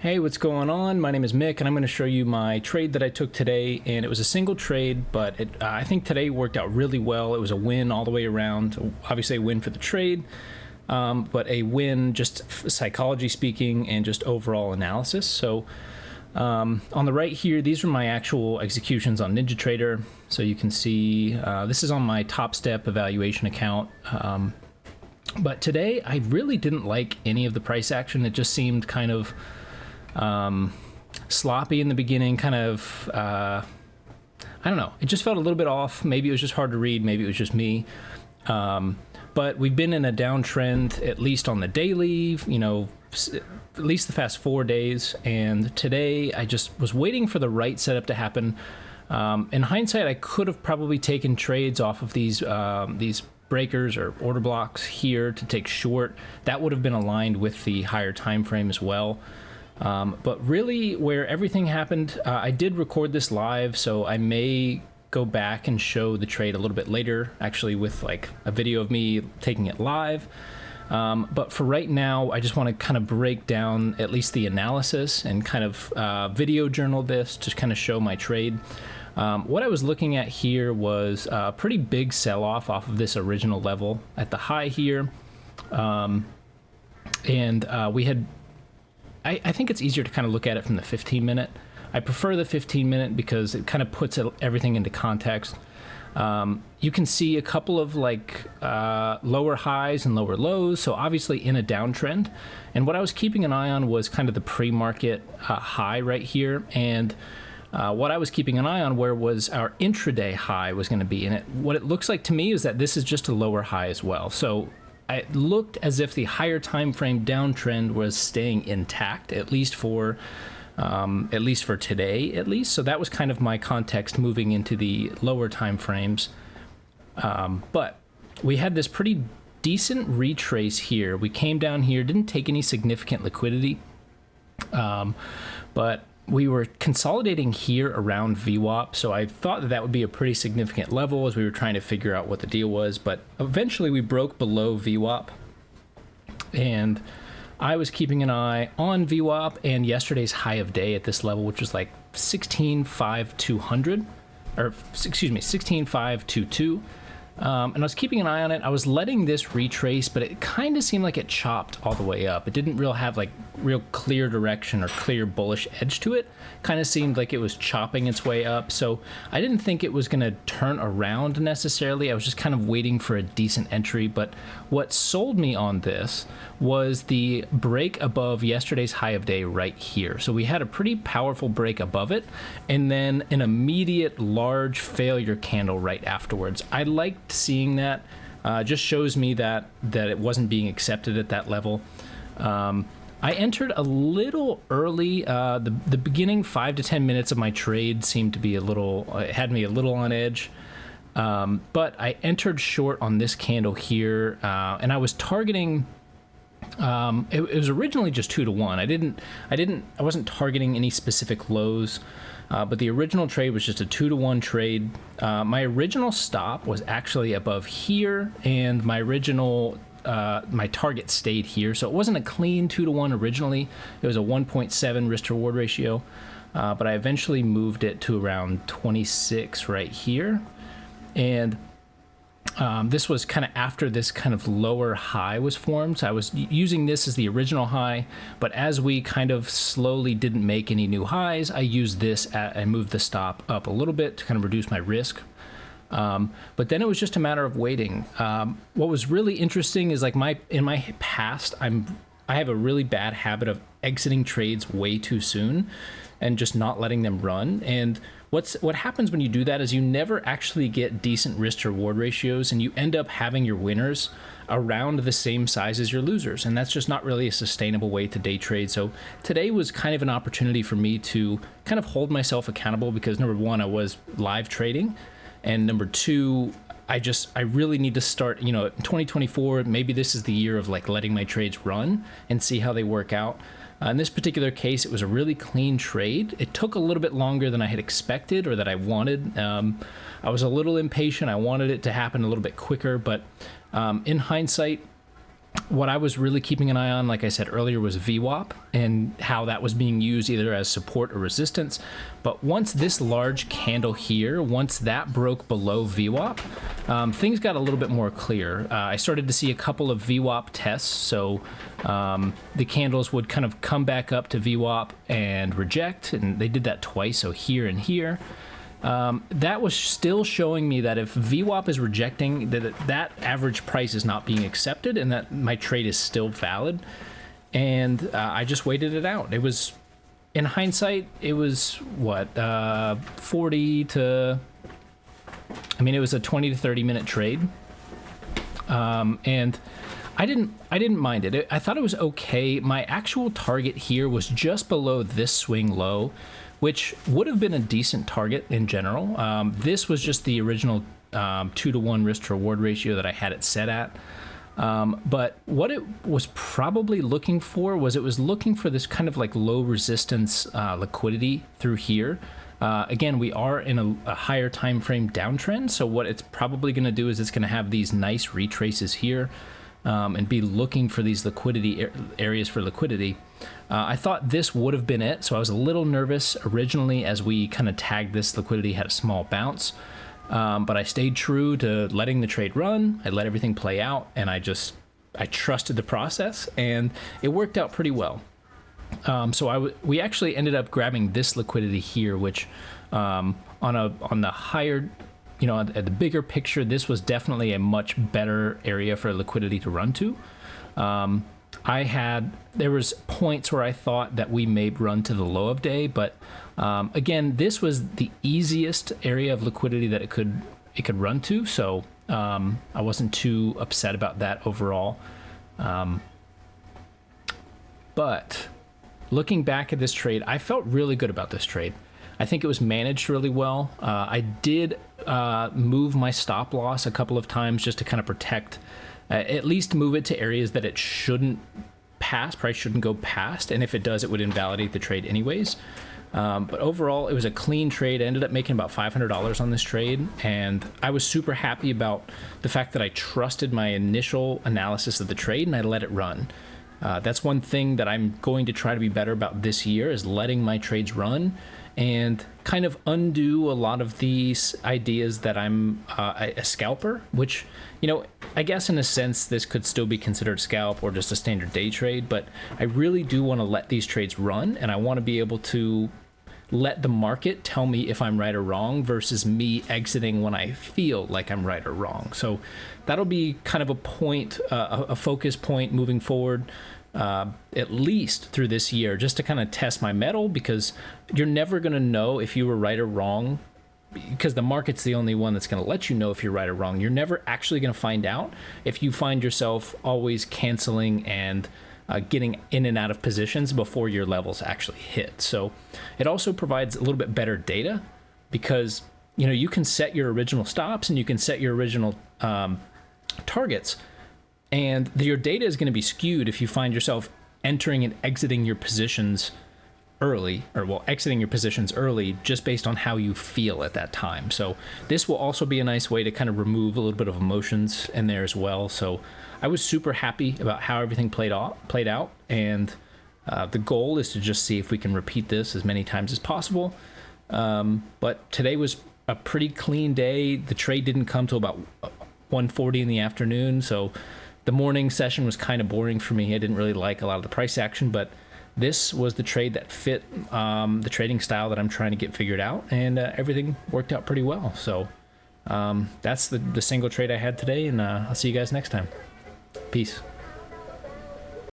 Hey, what's going on? My name is Mick, and I'm going to show you my trade that I took today. And it was a single trade, but I think today worked out really well. It was a win all the way around. Obviously, a win for the trade, but a win just psychology speaking and just overall analysis. So on the right here, these are my actual executions on NinjaTrader. So you can see this is on my Top Step evaluation account. But today, I really didn't like any of the price action. It just seemed kind of sloppy in the beginning, kind of, I don't know. It just felt a little bit off. Maybe it was just hard to read. Maybe it was just me. But we've been in a downtrend, at least on the daily, you know, at least the past 4 days. And today I just was waiting for the right setup to happen. In hindsight, I could have probably taken trades off of these breakers or order blocks here to take short. That would have been aligned with the higher time frame as well. But really where everything happened, I did record this live, so I may go back and show the trade a little bit later, actually with like a video of me taking it live. But for right now, I just want to kind of break down at least the analysis and kind of video journal this to kind of show my trade. What I was looking at here was a pretty big sell-off off of this original level at the high here. We had, I think it's easier to kind of look at it from the 15-minute. I prefer the 15-minute because it kind of puts everything into context. You can see a couple of like lower highs and lower lows, so obviously in a downtrend. And what I was keeping an eye on was kind of the pre-market high right here, and what I was keeping an eye on where was our intraday high was going to be. And what it looks like to me is that this is just a lower high as well. So it looked as if the higher time frame downtrend was staying intact, at least for today, at least. So that was kind of my context moving into the lower time frames. But we had this pretty decent retrace here. We came down here, didn't take any significant liquidity, but we were consolidating here around VWAP, so I thought that that would be a pretty significant level as we were trying to figure out what the deal was, but eventually we broke below VWAP, and I was keeping an eye on VWAP and yesterday's high of day at this level, which was like 16,522, or excuse me, 16,522. And I was keeping an eye on it. I was letting this retrace, but it kind of seemed like it chopped all the way up. It didn't really have like real clear direction or clear bullish edge to it. Kind of seemed like it was chopping its way up. So I didn't think it was going to turn around necessarily. I was just kind of waiting for a decent entry. But what sold me on this was the break above yesterday's high of day right here. So we had a pretty powerful break above it, and then an immediate large failure candle right afterwards. I liked seeing that. Just shows me that it wasn't being accepted at that level. I entered a little early. The beginning 5 to 10 minutes of my trade seemed to be it had me a little on edge. But I entered short on this candle here, and I was targeting. It was originally just 2 to 1. I wasn't targeting any specific lows, but the original trade was just a 2 to 1 trade. My original stop was actually above here, and my target stayed here. So it wasn't a clean 2 to 1 originally. It was a 1.7 risk to reward ratio, but I eventually moved it to around 26 right here. And this was kind of after this kind of lower high was formed. So I was using this as the original high, but as we kind of slowly didn't make any new highs, I used this and moved the stop up a little bit to kind of reduce my risk. But then it was just a matter of waiting. What was really interesting is like in my past, I have a really bad habit of exiting trades way too soon and just not letting them run. And what happens when you do that is you never actually get decent risk to reward ratios, and you end up having your winners around the same size as your losers. And that's just not really a sustainable way to day trade. So today was kind of an opportunity for me to kind of hold myself accountable, because number one, I was live trading, and number two, I really need to start, in 2024, maybe this is the year of like letting my trades run and see how they work out. In this particular case, it was a really clean trade. It took a little bit longer than I had expected or that I wanted. I was a little impatient. I wanted it to happen a little bit quicker, but in hindsight, What I was really keeping an eye on, like I said earlier, was VWAP and how that was being used either as support or resistance. But once this large candle here, once that broke below VWAP, things got a little bit more clear. I started to see a couple of VWAP tests. So the candles would kind of come back up to VWAP and reject, and they did that twice, so here and here. That was still showing me that if VWAP is rejecting, that average price is not being accepted and that my trade is still valid. And I just waited it out. It was, in hindsight, it was what, 40 to, I mean, it was a 20 to 30 minute trade. And I didn't mind it. I thought it was okay. My actual target here was just below this swing low, which would have been a decent target in general. This was just the original 2-to-1 risk to reward ratio that I had it set at. But what it was probably looking for was it was looking for this kind of like low resistance liquidity through here. Again, we are in a higher time frame downtrend, so what it's probably going to do is it's going to have these nice retraces here and be looking for these liquidity areas for liquidity. I thought this would have been it, so I was a little nervous originally as we kind of tagged this liquidity, had a small bounce, but I stayed true to letting the trade run. I let everything play out, and I trusted the process, and it worked out pretty well. So we actually ended up grabbing this liquidity here, which on the higher, you know, at the bigger picture, this was definitely a much better area for liquidity to run to. There was points where I thought that we may run to the low of day, but again, this was the easiest area of liquidity that it could run to, so I wasn't too upset about that overall. But looking back at this trade, I felt really good about this trade. I think it was managed really well. I did move my stop loss a couple of times just to kind of protect, at least move it to areas that it shouldn't pass, price shouldn't go past, and if it does, it would invalidate the trade anyways. But overall, it was a clean trade. I ended up making about $500 on this trade, and I was super happy about the fact that I trusted my initial analysis of the trade and I let it run. That's one thing that I'm going to try to be better about this year, is letting my trades run and kind of undo a lot of these ideas that I'm a scalper, which, you know, I guess in a sense this could still be considered scalp or just a standard day trade, but I really do want to let these trades run, and I want to be able to let the market tell me if I'm right or wrong versus me exiting when I feel like I'm right or wrong. So that'll be kind of a point, a focus point moving forward, at least through this year, just to kind of test my mettle, because you're never going to know if you were right or wrong, because the market's the only one that's going to let you know if you're right or wrong. You're never actually going to find out if you find yourself always canceling and getting in and out of positions before your levels actually hit. So it also provides a little bit better data, because, you know, you can set your original stops and you can set your original targets, and your data is going to be skewed if you find yourself entering and exiting your positions early, or well, exiting your positions early just based on how you feel at that time. So this will also be a nice way to kind of remove a little bit of emotions in there as well. So I was super happy about how everything played out, and the goal is to just see if we can repeat this as many times as possible. But today was a pretty clean day. The trade didn't come till about 1:40 in the afternoon, so the morning session was kind of boring for me. I didn't really like a lot of the price action, but this was the trade that fit the trading style that I'm trying to get figured out, and everything worked out pretty well. So that's the single trade I had today, and I'll see you guys next time. Peace.